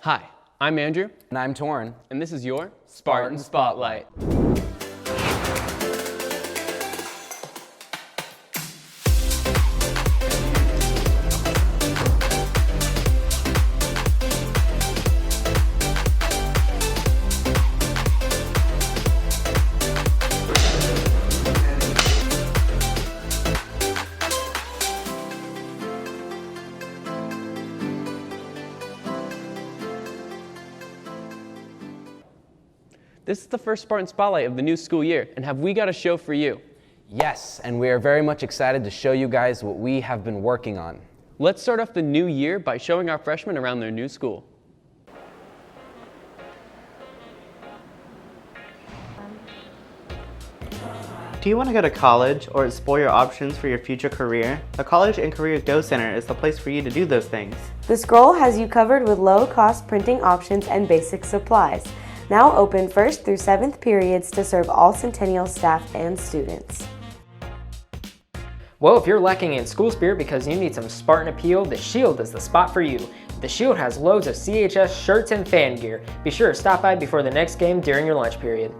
Hi, I'm Andrew. And I'm Torrin. And this is your Spartan Spotlight. This is the first Spartan Spotlight of the new school year, and have we got a show for you? Yes, and we are very much excited to show you guys what we have been working on. Let's start off the new year by showing our freshmen around their new school. Do you want to go to college or explore your options for your future career? The College and Career Go Center is the place for you to do those things. The Scroll has you covered with low-cost printing options and basic supplies. Now open 1st through 7th periods to serve all Centennial staff and students. Well, if you're lacking in school spirit because you need some Spartan appeal, the Shield is the spot for you. The Shield has loads of CHS shirts and fan gear. Be sure to stop by before the next game during your lunch period.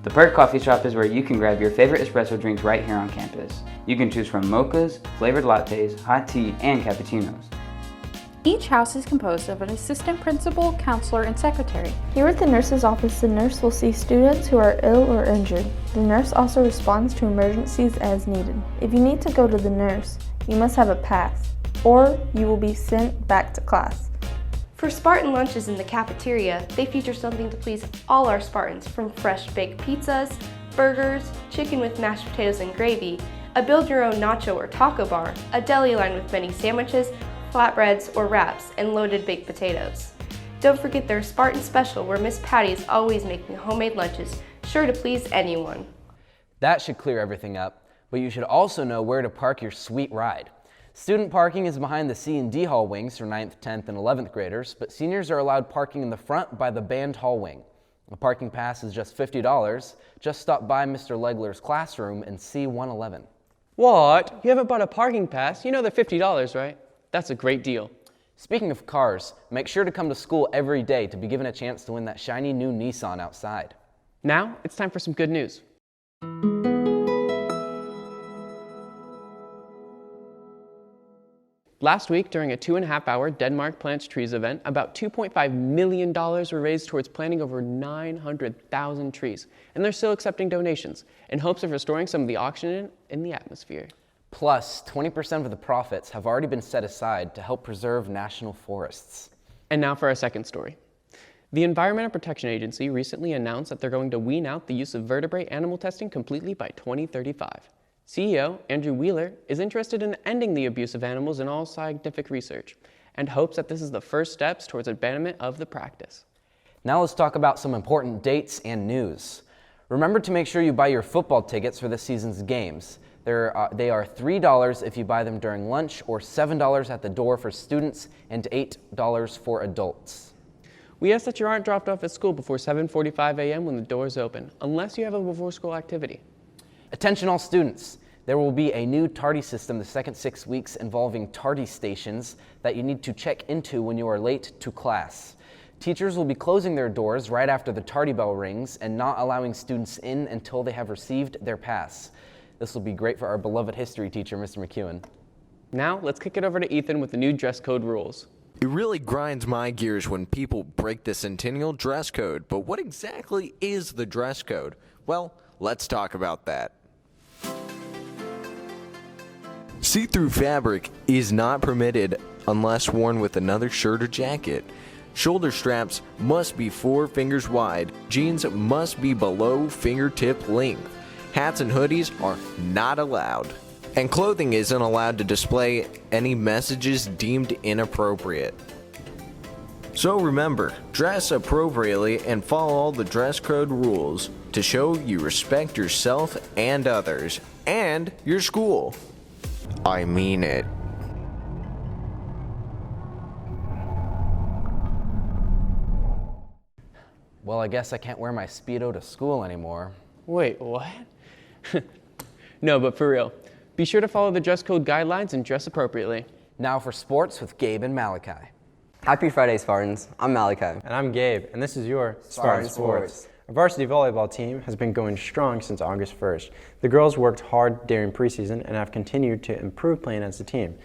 The Perk Coffee Shop is where you can grab your favorite espresso drinks right here on campus. You can choose from mochas, flavored lattes, hot tea, and cappuccinos. Each house is composed of an assistant principal, counselor, and secretary. Here at the nurse's office, the nurse will see students who are ill or injured. The nurse also responds to emergencies as needed. If you need to go to the nurse, you must have a pass, or you will be sent back to class. For Spartan lunches in the cafeteria, they feature something to please all our Spartans, from fresh baked pizzas, burgers, chicken with mashed potatoes and gravy, a build-your-own nacho or taco bar, a deli line with many sandwiches, flatbreads or wraps, and loaded baked potatoes. Don't forget their Spartan Special, where Miss Patty is always making homemade lunches, sure to please anyone. That should clear everything up, but you should also know where to park your sweet ride. Student parking is behind the C&D hall wings for 9th, 10th, and 11th graders, but seniors are allowed parking in the front by the band hall wing. A parking pass is just $50. Just stop by Mr. Legler's classroom in C111. What? You haven't bought a parking pass? You know they're $50, right? That's a great deal. Speaking of cars, make sure to come to school every day to be given a chance to win that shiny new Nissan outside. Now, it's time for some good news. Last week, during a 2.5-hour Denmark Plants Trees event, about $2.5 million were raised towards planting over 900,000 trees, and they're still accepting donations in hopes of restoring some of the oxygen in the atmosphere. Plus, 20% of the profits have already been set aside to help preserve national forests. And now for our second story. The Environmental Protection Agency recently announced that they're going to wean out the use of vertebrate animal testing completely by 2035. CEO Andrew Wheeler is interested in ending the abuse of animals in all scientific research and hopes that this is the first steps towards abandonment of the practice. Now let's talk about some important dates and news. Remember to make sure you buy your football tickets for this season's games. They are $3 if you buy them during lunch, or $7 at the door for students and $8 for adults. We ask that you aren't dropped off at school before 7:45 a.m. when the doors open, unless you have a before-school activity. Attention all students. There will be a new tardy system the second 6 weeks involving tardy stations that you need to check into when you are late to class. Teachers will be closing their doors right after the tardy bell rings and not allowing students in until they have received their pass. This will be great for our beloved history teacher, Mr. McEwen. Now, let's kick it over to Ethan with the new dress code rules. It really grinds my gears when people break the Centennial dress code, but what exactly is the dress code? Well, let's talk about that. See-through fabric is not permitted unless worn with another shirt or jacket. Shoulder straps must be 4 fingers wide. Jeans must be below fingertip length. Hats and hoodies are not allowed. And clothing isn't allowed to display any messages deemed inappropriate. So remember, dress appropriately and follow all the dress code rules to show you respect yourself and others, and your school. I mean it. Well, I guess I can't wear my Speedo to school anymore. Wait, what? No, but for real, be sure to follow the dress code guidelines and dress appropriately. Now for sports with Gabe and Malachi. Happy Friday, Spartans. I'm Malachi. And I'm Gabe, and this is your Spartan Sports. Our varsity volleyball team has been going strong since August 1st. The girls worked hard during preseason and have continued to improve playing as a team.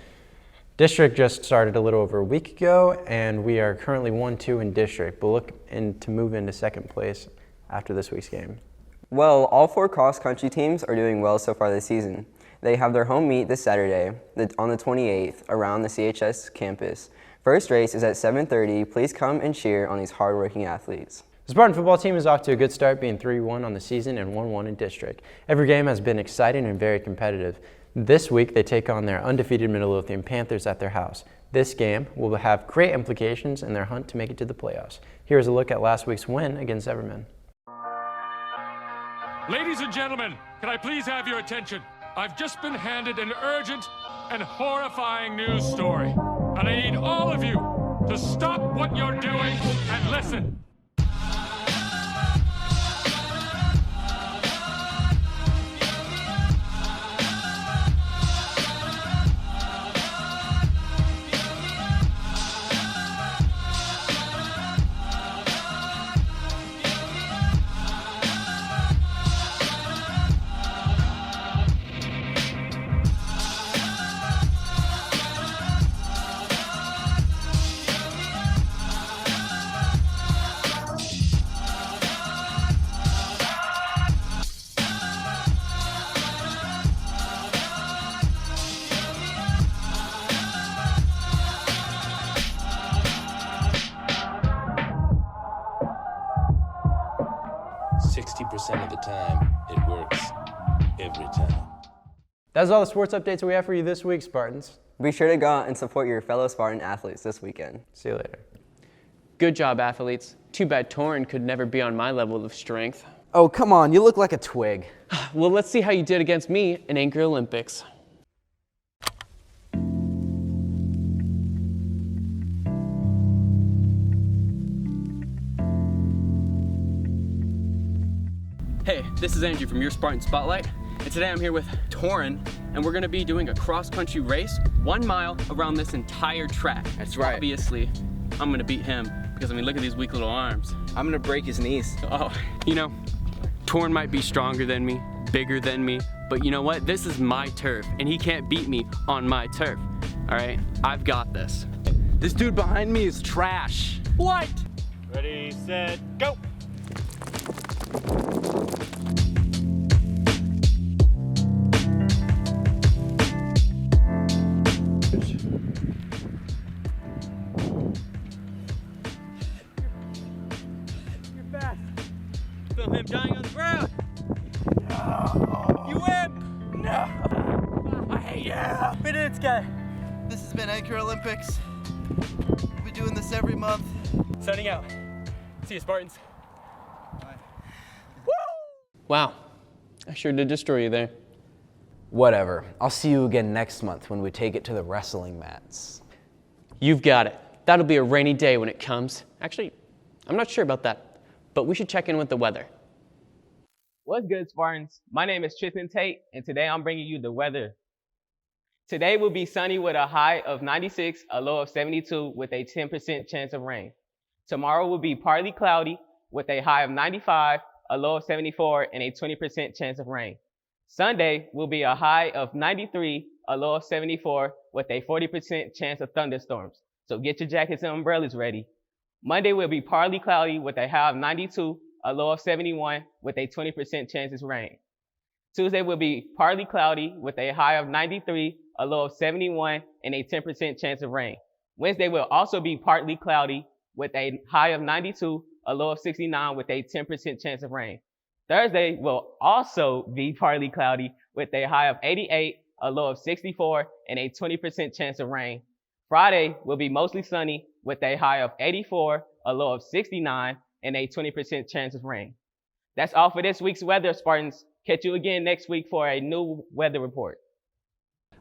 District just started a little over a week ago, and we are currently 1-2 in district, but look to move into second place after this week's game. Well, all 4 cross-country teams are doing well so far this season. They have their home meet this Saturday on the 28th around the CHS campus. First race is at 7:30. Please come and cheer on these hard-working athletes. The Spartan football team is off to a good start, being 3-1 on the season and 1-1 in district. Every game has been exciting and very competitive. This week, they take on their undefeated Midlothian Panthers at their house. This game will have great implications in their hunt to make it to the playoffs. Here's a look at last week's win against Everman. Ladies and gentlemen, can I please have your attention? I've just been handed an urgent and horrifying news story, and I need all of you to stop what you're doing and listen. 60% of the time, it works every time. That's all the sports updates we have for you this week, Spartans. Be sure to go out and support your fellow Spartan athletes this weekend. See you later. Good job, athletes. Too bad Torrin could never be on my level of strength. Oh, come on, you look like a twig. Well, let's see how you did against me in Anchor Olympics. Hey, this is Andrew from your Spartan Spotlight, and today I'm here with Torrin, and we're gonna be doing a cross-country race, 1 mile around this entire track. That's right. Obviously, I'm gonna beat him, because I mean, look at these weak little arms. I'm gonna break his knees. Oh, you know, Torrin might be stronger than me, bigger than me, but you know what? This is my turf, and he can't beat me on my turf. All right, I've got this. This dude behind me is trash. What? Ready, set, go! Film him dying on the ground. No. You win. No. I hate you. Fit in, guy. This has been Anchor Olympics. We'll be doing this every month. Signing out. See you, Spartans. Bye. Woo! Wow. I sure did destroy you there. Whatever. I'll see you again next month when we take it to the wrestling mats. You've got it. That'll be a rainy day when it comes. Actually, I'm not sure about that. But we should check in with the weather. What's good, Spartans? My name is Tristan Tate, and today I'm bringing you the weather. Today will be sunny with a high of 96, a low of 72, with a 10% chance of rain. Tomorrow will be partly cloudy with a high of 95, a low of 74, and a 20% chance of rain. Sunday will be a high of 93, a low of 74, with a 40% chance of thunderstorms. So get your jackets and umbrellas ready. Monday will be partly cloudy with a high of 92, a low of 71, with a 20% chance of rain. Tuesday will be partly cloudy with a high of 93, a low of 71, and a 10% chance of rain. Wednesday will also be partly cloudy with a high of 92, a low of 69, with a 10% chance of rain. Thursday will also be partly cloudy with a high of 88, a low of 64, and a 20% chance of rain. Friday will be mostly sunny with a high of 84, a low of 69, and a 20% chance of rain. That's all for this week's weather, Spartans. Catch you again next week for a new weather report.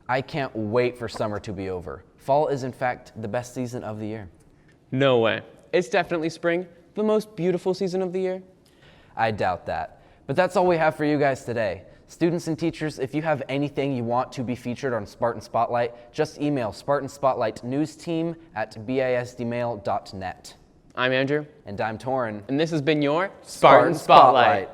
I can't wait for summer to be over. Fall is in fact the best season of the year. No way. It's definitely spring, the most beautiful season of the year. I doubt that. But that's all we have for you guys today. Students and teachers, if you have anything you want to be featured on Spartan Spotlight, just email Spartan Spotlight News Team at bisdmail.net. I'm Andrew. And I'm Torin. And this has been your Spartan Spotlight.